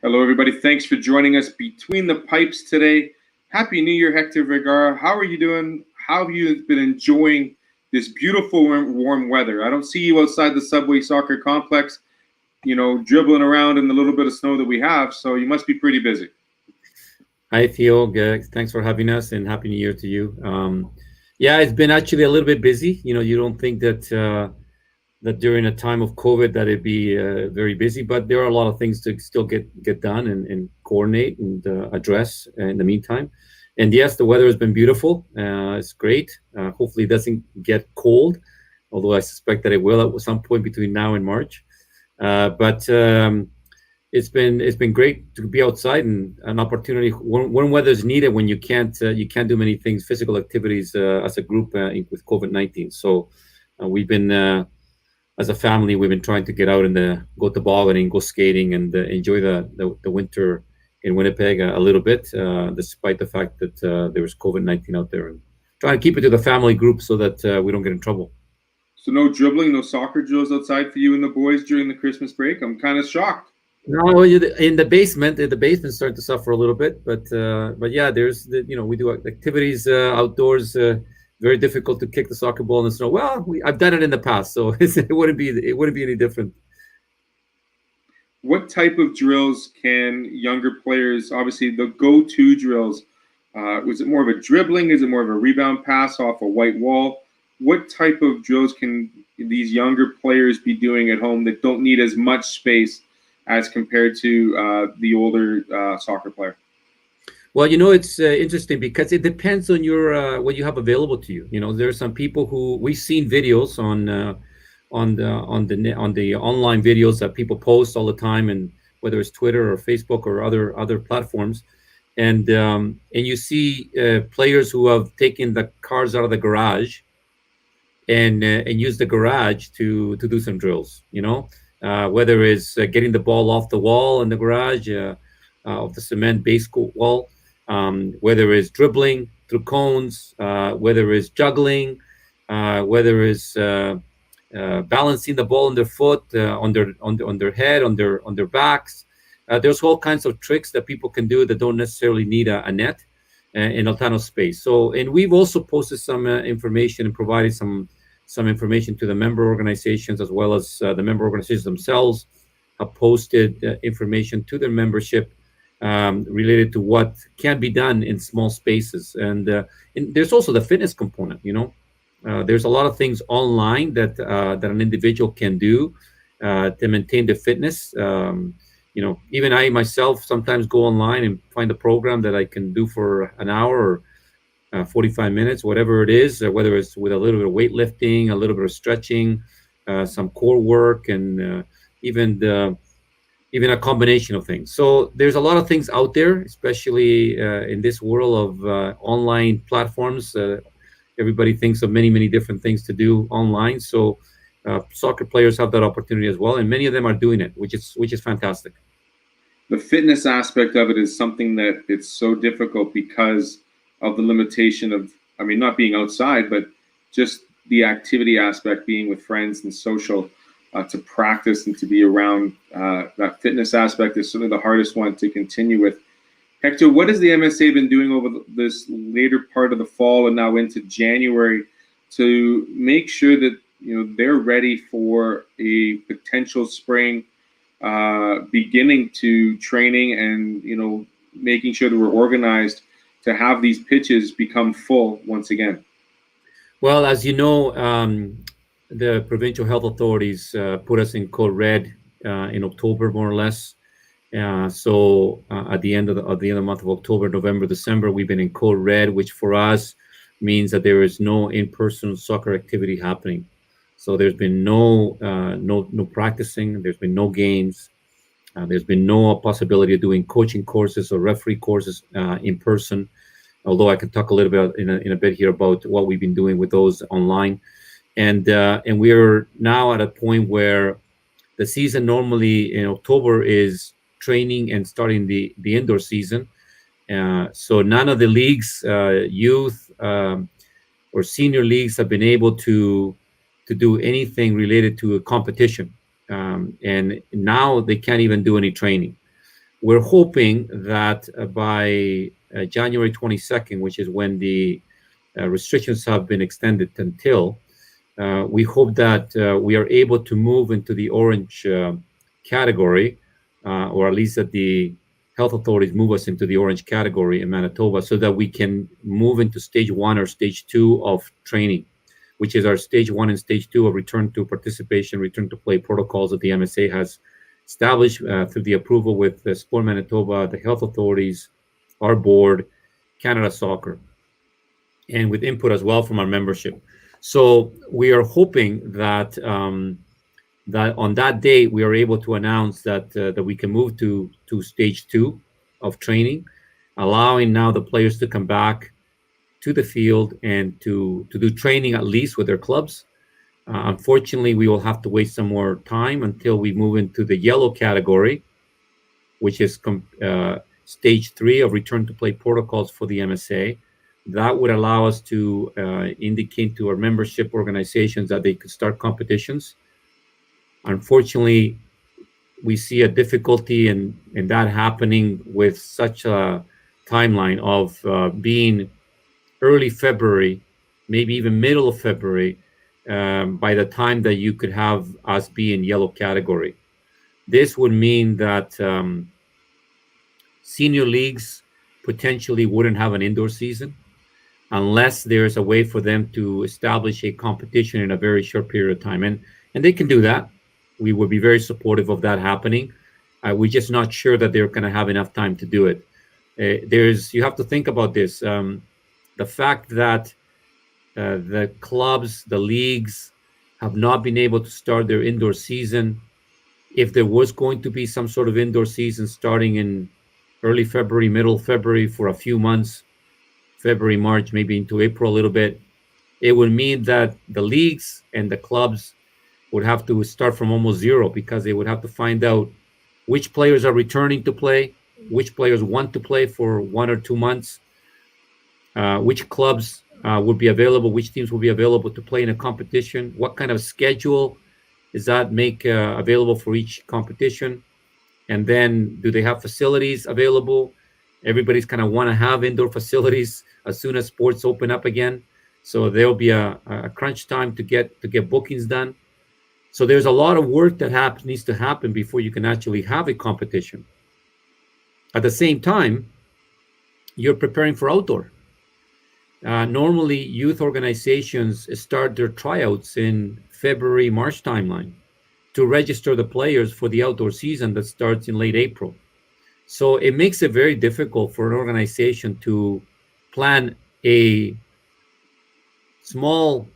Hello, everybody. Thanks for joining us between the pipes today. Happy New Year, Hector Vergara. How are you doing? How have you been enjoying this beautiful warm weather? I don't see you outside the Subway Soccer Complex, dribbling around in the little bit of snow that we have, so you must be pretty busy. Hi, Theo. Thanks for having us, and happy New Year to you. Yeah, it's been actually a little bit busy. You don't think that during a time of COVID that it'd be very busy, but there are a lot of things to still get done and coordinate and address in the meantime. And yes, the weather has been beautiful. It's great. Hopefully, it doesn't get cold, although I suspect that it will at some point between now and March. But it's been great to be outside and an opportunity when weather is needed, when you can't do many things, physical activities as a group with COVID-19. So we've been as a family, we've been trying to get out and go tobogganing, go skating, and enjoy the winter in Winnipeg a little bit, despite the fact that there was COVID-19 out there, and trying to keep it to the family group so that we don't get in trouble. So, no dribbling, no soccer drills outside for you and the boys during the Christmas break? I'm kind of shocked. No, in the basement. The basement's starting to suffer a little bit, but yeah, we do activities outdoors. Very difficult to kick the soccer ball in the snow. Well, I've done it in the past, so it wouldn't be any different. What type of drills can younger players, obviously the go-to drills, was it more of a dribbling? Is it more of a rebound pass off a white wall? What type of drills can these younger players be doing at home that don't need as much space as compared to the older soccer player? Well, it's interesting because it depends on your what you have available to you. There are some people who we've seen videos on the online videos that people post all the time, and whether it's Twitter or Facebook or other platforms, and you see players who have taken the cars out of the garage and use the garage to do some drills. Whether it's getting the ball off the wall in the garage, of the cement base coat wall, whether it's dribbling through cones, whether it's juggling, whether it's balancing the ball on their foot, on their head, on their backs. There's all kinds of tricks that people can do that don't necessarily need a net and a ton of space. So, and we've also posted some information and provided some information to the member organizations, as well as the member organizations themselves have posted information to their membership related to what can be done in small spaces. And there's also the fitness component. There's a lot of things online that an individual can do to maintain the fitness. Even I myself sometimes go online and find a program that I can do for an hour or 45 minutes, whatever it is, whether it's with a little bit of weightlifting, a little bit of stretching, some core work, and even a combination of things. So there's a lot of things out there, especially in this world of online platforms. Everybody thinks of many, many different things to do online. So soccer players have that opportunity as well, and many of them are doing it, which is fantastic. The fitness aspect of it is something that it's so difficult because of the limitation of, I mean, not being outside, but just the activity aspect, being with friends and social, to practice and to be around. That fitness aspect is certainly the hardest one to continue with. Hector, what has the MSA been doing over this later part of the fall and now into January to make sure that they're ready for a potential spring beginning to training, and making sure that we're organized to have these pitches become full once again? Well, as you know, the provincial health authorities put us in code red in October, more or less. So at the end of the month of October, November, December, we've been in code red, which for us means that there is no in-person soccer activity happening. So there's been no practicing. There's been no games. There's been no possibility of doing coaching courses or referee courses in person. Although I can talk a little bit in a bit here about what we've been doing with those online, and we are now at a point where the season normally in October is training and starting the indoor season. So none of the leagues, youth or senior leagues, have been able to do anything related to a competition, and now they can't even do any training. We're hoping that by January 22nd, which is when the restrictions have been extended until, we hope that we are able to move into the orange category, or at least that the health authorities move us into the orange category in Manitoba, so that we can move into stage 1 or stage 2 of training, which is our stage 1 and stage 2 of return to participation, return to play protocols that the MSA has established through the approval with Sport Manitoba, the health authorities, our board, Canada Soccer, and with input as well from our membership. So we are hoping that that on that day we are able to announce that we can move to stage 2 of training, allowing now the players to come back to the field and to do training at least with their clubs. Unfortunately, we will have to wait some more time until we move into the yellow category, which is stage 3 of return to play protocols for the MSA. That would allow us to indicate to our membership organizations that they could start competitions. Unfortunately, we see a difficulty in that happening with such a timeline of being early February, maybe even middle of February, by the time that you could have us be in yellow category. This would mean that senior leagues potentially wouldn't have an indoor season unless there's a way for them to establish a competition in a very short period of time. And they can do that. We would be very supportive of that happening. We're just not sure that they're going to have enough time to do it. You have to think about this. The fact that the clubs, the leagues have not been able to start their indoor season. If there was going to be some sort of indoor season starting in early February, middle February for a few months, February, March, maybe into April a little bit, it would mean that the leagues and the clubs would have to start from almost zero, because they would have to find out which players are returning to play, which players want to play for 1 or 2 months, which clubs would be available, which teams will be available to play in a competition, what kind of schedule does that make available for each competition, and then do they have facilities available? Everybody's kind of want to have indoor facilities as soon as sports open up again, so there'll be a crunch time to get bookings done. So there's a lot of work that needs to happen before you can actually have a competition. At the same time, you're preparing for outdoor. Normally, youth organizations start their tryouts in February, March timeline to register the players for the outdoor season that starts in late April. So it makes it very difficult for an organization to plan a small,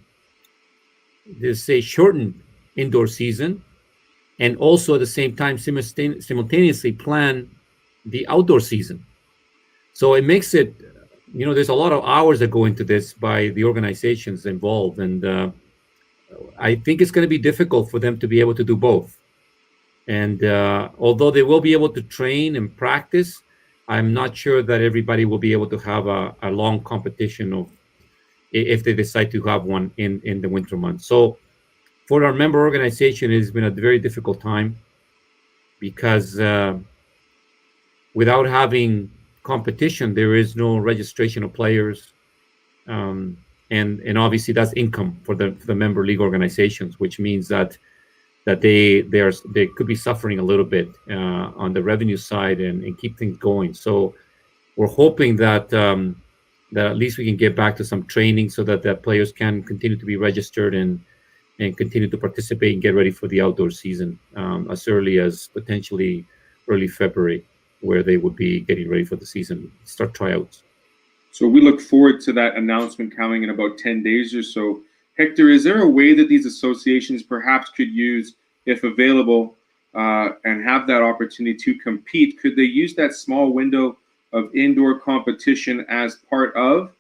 let's say, shortened indoor season, and also at the same time simultaneously plan the outdoor season. So it makes it, there's a lot of hours that go into this by the organizations involved, and I think it's going to be difficult for them to be able to do both. And although they will be able to train and practice, I'm not sure that everybody will be able to have a long competition if they decide to have one in the winter months. So for our member organization, it's been a very difficult time, because without having competition, there is no registration of players, and obviously that's income for the member league organizations, which means that they could be suffering a little bit on the revenue side and keep things going. So we're hoping that that at least we can get back to some training so that the players can continue to be registered and continue to participate and get ready for the outdoor season as early as potentially early February, where they would be getting ready for the season, start tryouts. So we look forward to that announcement coming in about 10 days or so. Hector, is there a way that these associations perhaps could use, if available, and have that opportunity to compete? Could they use that small window of indoor competition as part of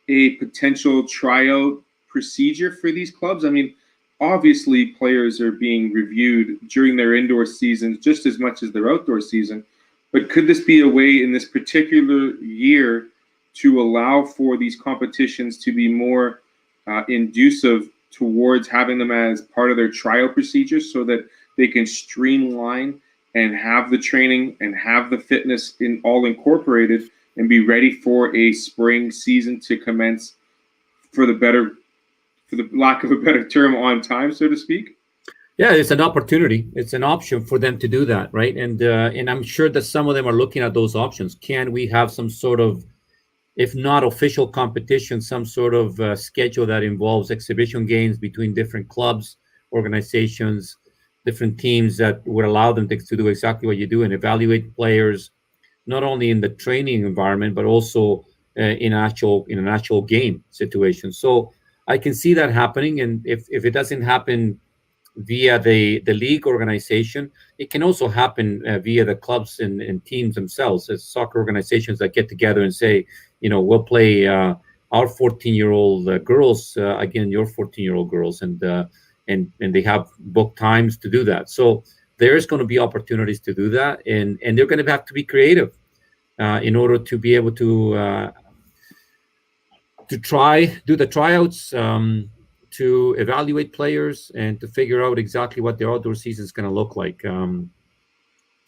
a potential tryout procedure for these clubs? I mean, obviously players are being reviewed during their indoor seasons just as much as their outdoor season, but could this be a way in this particular year to allow for these competitions to be more inducive towards having them as part of their trial procedures, so that they can streamline and have the training and have the fitness in all incorporated and be ready for a spring season to commence for the lack of a better term, on time, so to speak. Yeah, it's an opportunity. It's an option for them to do that, right? And I'm sure that some of them are looking at those options. Can we have some sort of, if not official competition, some sort of schedule that involves exhibition games between different clubs, organizations, different teams that would allow them to do exactly what you do and evaluate players, not only in the training environment but also in an actual game situation. So I can see that happening, and if it doesn't happen via the league organization, it can also happen via the clubs and teams themselves, as soccer organizations that get together and say, we'll play our 14-year-old girls again your 14-year-old girls, and they have booked times to do that. So there's going to be opportunities to do that, and they're going to have to be creative in order to be able to do the tryouts, to evaluate players, and to figure out exactly what the outdoor season is going to look like. And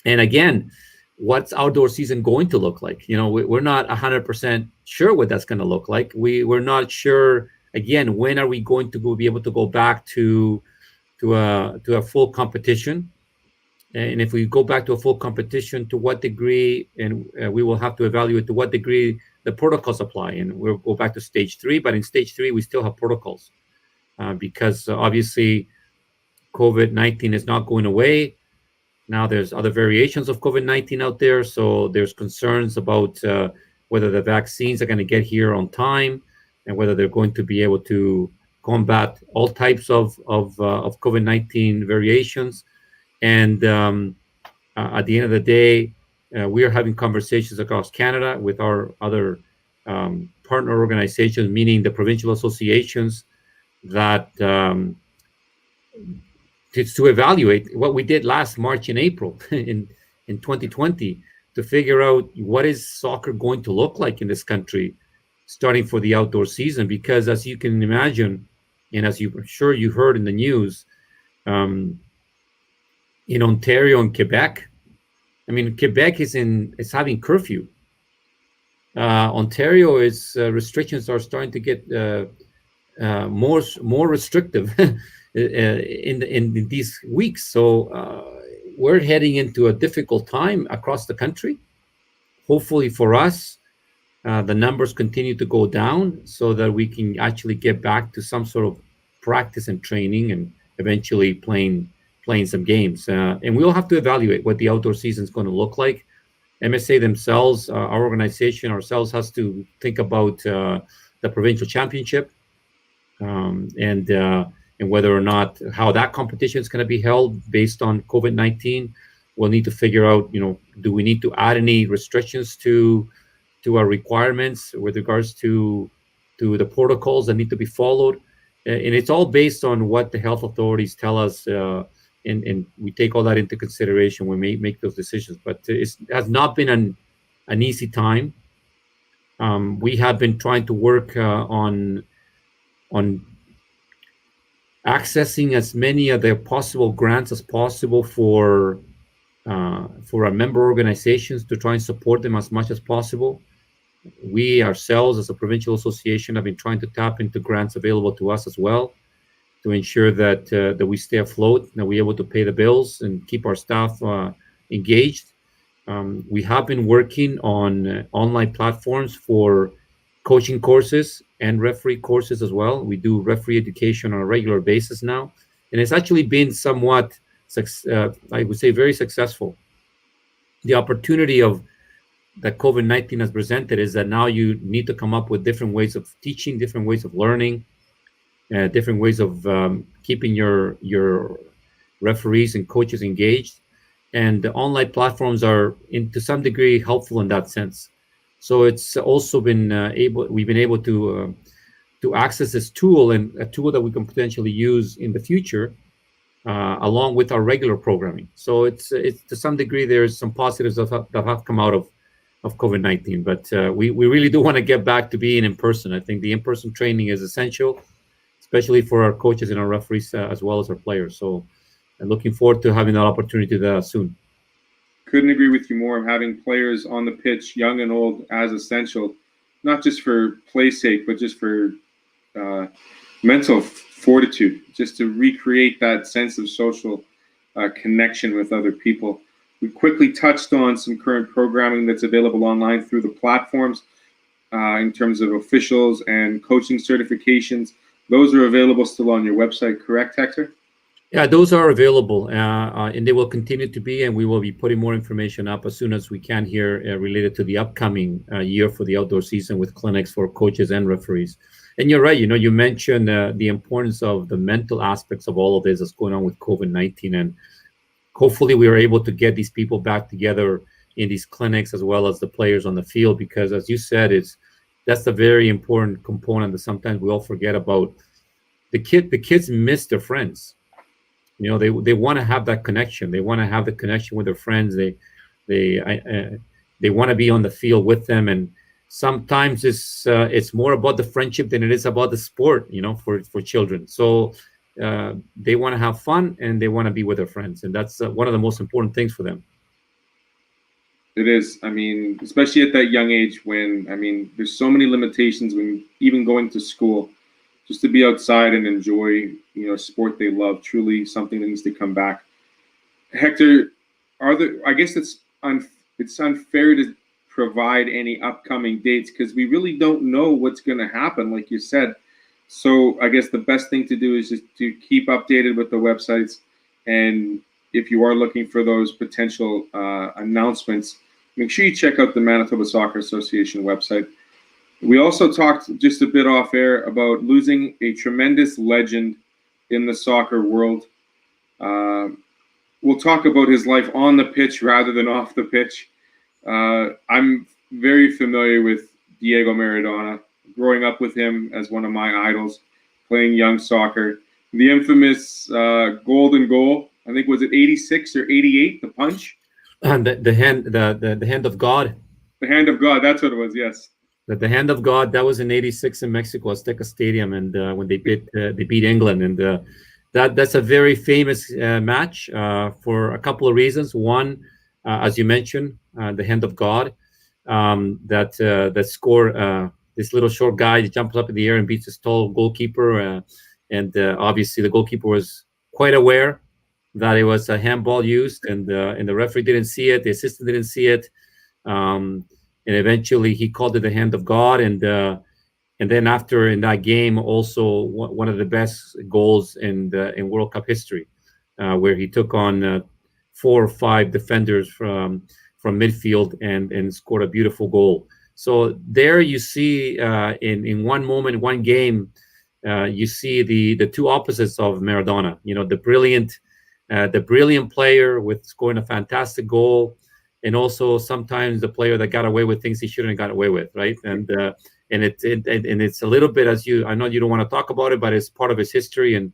again, what's outdoor season going to look like? We're not 100% sure what that's going to look like. We're not sure, again, when are we going to be able to go back to a full competition. And if we go back to a full competition, to what degree, and we will have to evaluate to what degree the protocols apply. And we'll go back to stage 3, but in stage 3, we still have protocols because obviously COVID-19 is not going away. Now there's other variations of COVID-19 out there. So there's concerns about whether the vaccines are going to get here on time and whether they're going to be able to combat all types of COVID-19 variations. And at the end of the day, we are having conversations across Canada with our other partner organizations, meaning the provincial associations, that to evaluate what we did last March and April in 2020, to figure out what is soccer going to look like in this country starting for the outdoor season. Because as you can imagine, and as I'm sure you heard in the news, in Ontario and Quebec, I mean, Quebec is having curfew. Ontario is restrictions are starting to get more restrictive in these weeks. So we're heading into a difficult time across the country. Hopefully for us, the numbers continue to go down so that we can actually get back to some sort of practice and training, and eventually playing some games. And we'll have to evaluate what the outdoor season is going to look like. MSA themselves, our organization ourselves, has to think about the provincial championship, and whether or not how that competition is going to be held based on COVID-19. We'll need to figure out, do we need to add any restrictions to our requirements with regards to the protocols that need to be followed. And it's all based on what the health authorities tell us, and we take all that into consideration when we make those decisions. But it has not been an easy time. We have been trying to work on accessing as many of the possible grants as possible for our member organizations, to try and support them as much as possible. We ourselves, as a provincial association, have been trying to tap into grants available to us as well, to ensure that we stay afloat, that we're able to pay the bills and keep our staff engaged. We have been working on online platforms for coaching courses and referee courses as well. We do referee education on a regular basis now, and it's actually been somewhat, I would say, very successful. The opportunity that COVID-19 has presented is that now you need to come up with different ways of teaching, different ways of learning, different ways of keeping your referees and coaches engaged. And the online platforms are, to some degree, helpful in that sense. So it's also been we've been able to access this tool, and a tool that we can potentially use in the future, along with our regular programming. So it's to some degree, there's some positives that have come out of COVID-19, but we really do want to get back to being in person. I think the in-person training is essential, especially for our coaches and our referees, as well as our players. So I'm looking forward to having that opportunity soon. couldn't agree with you more. Having players on the pitch, young and old, as essential, not just for play's sake, but just for mental fortitude, just to recreate that sense of social connection with other people. We quickly touched on some current programming that's available online through the platforms in terms of officials and coaching certifications. Those are available still on your website, correct, Hector? Yeah, those are available, and they will continue to be, and we will be putting more information up as soon as we can here related to the upcoming year for the outdoor season with clinics for coaches and referees. And you're right, you mentioned the importance of the mental aspects of all of this that's going on with COVID-19, and hopefully we are able to get these people back together in these clinics as well as the players on the field, because as you said, that's a very important component that sometimes we all forget about. The kids miss their friends. They want to have that connection. They want to have the connection with their friends. They want to be on the field with them, and sometimes it's more about the friendship than it is about the sport. For children. So they want to have fun and they want to be with their friends, and that's one of the most important things for them. It is. I mean, especially at that young age when, there's so many limitations when even going to school. Just to be outside and enjoy, sport they love, truly something that needs to come back. Hector, I guess it's unfair to provide any upcoming dates because we really don't know what's going to happen, like you said. So I guess the best thing to do is just to keep updated with the websites, and if you are looking for those potential announcements, make sure you check out the Manitoba Soccer Association website. We also talked just a bit off air about losing a tremendous legend in the soccer world. We'll talk about his life on the pitch rather than off the pitch. I'm very familiar with Diego Maradona, growing up with him as one of my idols, playing young soccer. The infamous golden goal, I think, was it 86 or 88, the punch? And the hand of God. The hand of God, that's what it was, yes. The hand of God, that was in '86 in Mexico, Azteca Stadium, and when they beat England, and that's a very famous match for a couple of reasons. One, as you mentioned, the hand of God, that score. This little short guy jumps up in the air and beats his tall goalkeeper, and obviously the goalkeeper was quite aware that it was a handball used, and the referee didn't see it, the assistant didn't see it. And eventually he called it the hand of God. And then after, in that game, also one of the best goals in World Cup history, where he took on 4 or 5 defenders from midfield and scored a beautiful goal. So there you see in one moment, one game, you see the two opposites of Maradona. The brilliant player with scoring a fantastic goal, and also sometimes the player that got away with things he shouldn't have got away with, right? And it's a little bit, I know you don't want to talk about it, but it's part of his history and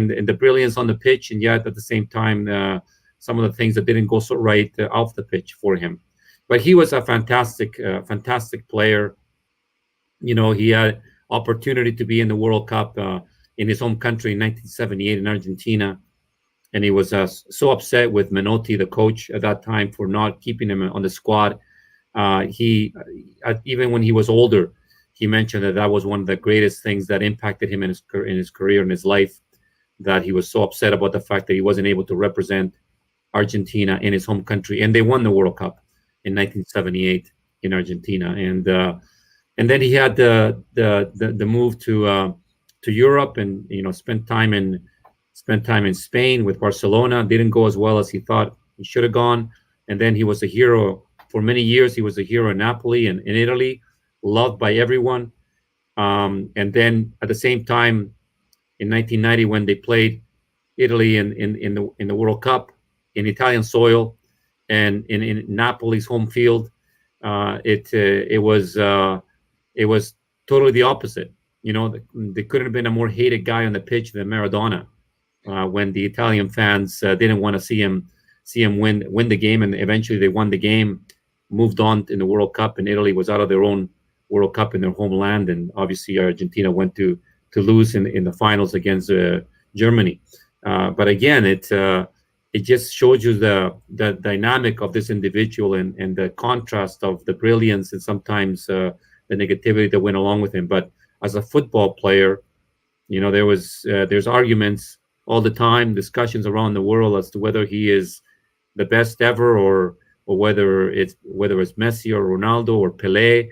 the brilliance on the pitch, and yet at the same time some of the things that didn't go so right off the pitch for him. But he was a fantastic player. He had opportunity to be in the World Cup in his home country in 1978 in Argentina. And he was so upset with Menotti, the coach at that time, for not keeping him on the squad. Even when he was older, he mentioned that was one of the greatest things that impacted him in his career, in his life, that he was so upset about the fact that he wasn't able to represent Argentina in his home country. And they won the World Cup in 1978 in Argentina. And then he had the move to Europe, and spent time in Spain with Barcelona. Didn't go as well as he thought he should have gone. And then he was a hero for many years. He was a hero in Napoli and in Italy, loved by everyone. And then at the same time, in 1990, when they played Italy in the World Cup in Italian soil and in Napoli's home field, it was totally the opposite. There couldn't have been a more hated guy on the pitch than Maradona. When the Italian fans didn't want to see him win the game, and eventually they won the game, moved on in the World Cup, and Italy was out of their own World Cup in their homeland, and obviously Argentina went to lose in the finals against Germany. But again, it just shows you the dynamic of this individual and the contrast of the brilliance and sometimes the negativity that went along with him. But as a football player, there's arguments all the time, discussions around the world as to whether he is the best ever, or whether it's Messi or Ronaldo or Pelé.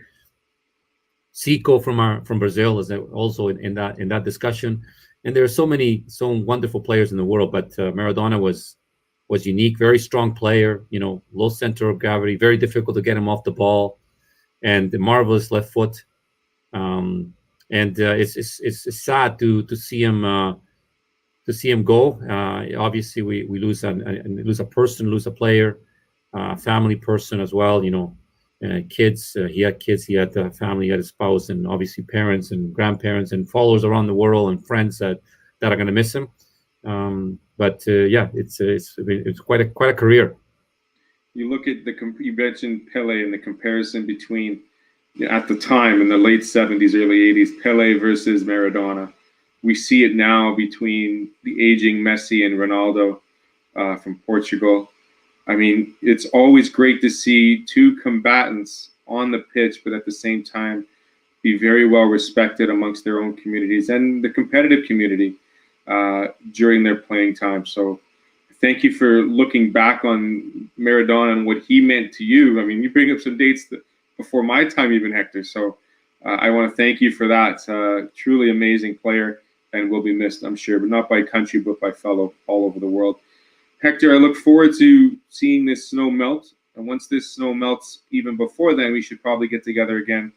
Zico from Brazil is also in that discussion, and there are so wonderful players in the world. But Maradona was unique, very strong player. Low center of gravity, very difficult to get him off the ball, and the marvelous left foot. And it's sad to see him go. Obviously, we lose a person, lose a player, family person as well. Kids. He had kids. He had a family. He had a spouse, and obviously parents and grandparents and followers around the world and friends that are going to miss him. But yeah, it's quite a career. You look at you mentioned Pele and the comparison between, at the time in the late 70s, early 80s, Pele versus Maradona. We see it now between the aging Messi and Ronaldo from Portugal. I mean, it's always great to see two combatants on the pitch, but at the same time, be very well respected amongst their own communities and the competitive community during their playing time. So thank you for looking back on Maradona and what he meant to you. I mean, you bring up some dates before my time even, Hector. So I want to thank you for that. Truly amazing player, and will be missed, I'm sure, but not by country, but by fellow all over the world. Hector, I look forward to seeing this snow melt. And once this snow melts, even before then, we should probably get together again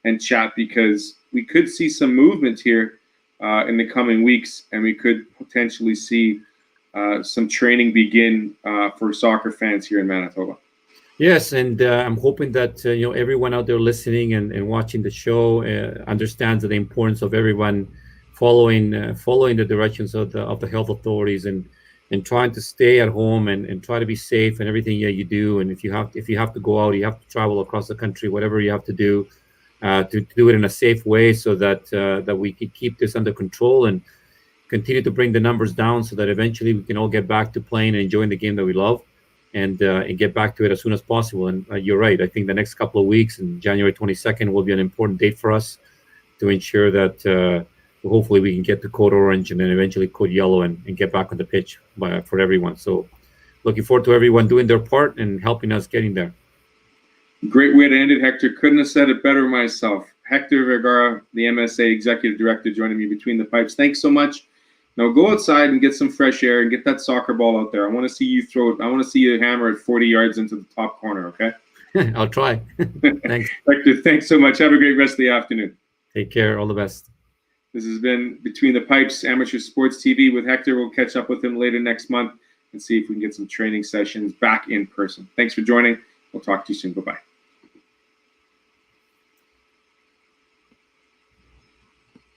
and chat, because we could see some movement here in the coming weeks, and we could potentially see some training begin for soccer fans here in Manitoba. Yes, and I'm hoping that everyone out there listening and watching the show understands the importance of everyone following the directions of the health authorities, and trying to stay at home and try to be safe in everything you do. And if you have to go out, you have to travel across the country, whatever you have to do it in a safe way, so that we can keep this under control and continue to bring the numbers down, so that eventually we can all get back to playing and enjoying the game that we love, and get back to it as soon as possible. And you're right. I think the next couple of weeks, and January 22nd will be an important date for us to ensure that hopefully we can get to code orange and then eventually code yellow and get back on the pitch for everyone. So looking forward to everyone doing their part and helping us getting there. Great way to end it, Hector. Couldn't have said it better myself. Hector Vergara, the MSA Executive Director, joining me between the pipes. Thanks so much. Now go outside and get some fresh air and get that soccer ball out there. I want to see you throw it. I want to see you hammer it 40 yards into the top corner, okay? I'll try. Thanks. Hector, thanks so much. Have a great rest of the afternoon. Take care. All the best. This has been Between the Pipes, Amateur Sports TV with Hector. We'll catch up with him later next month and see if we can get some training sessions back in person. Thanks for joining. We'll talk to you soon. Bye-bye.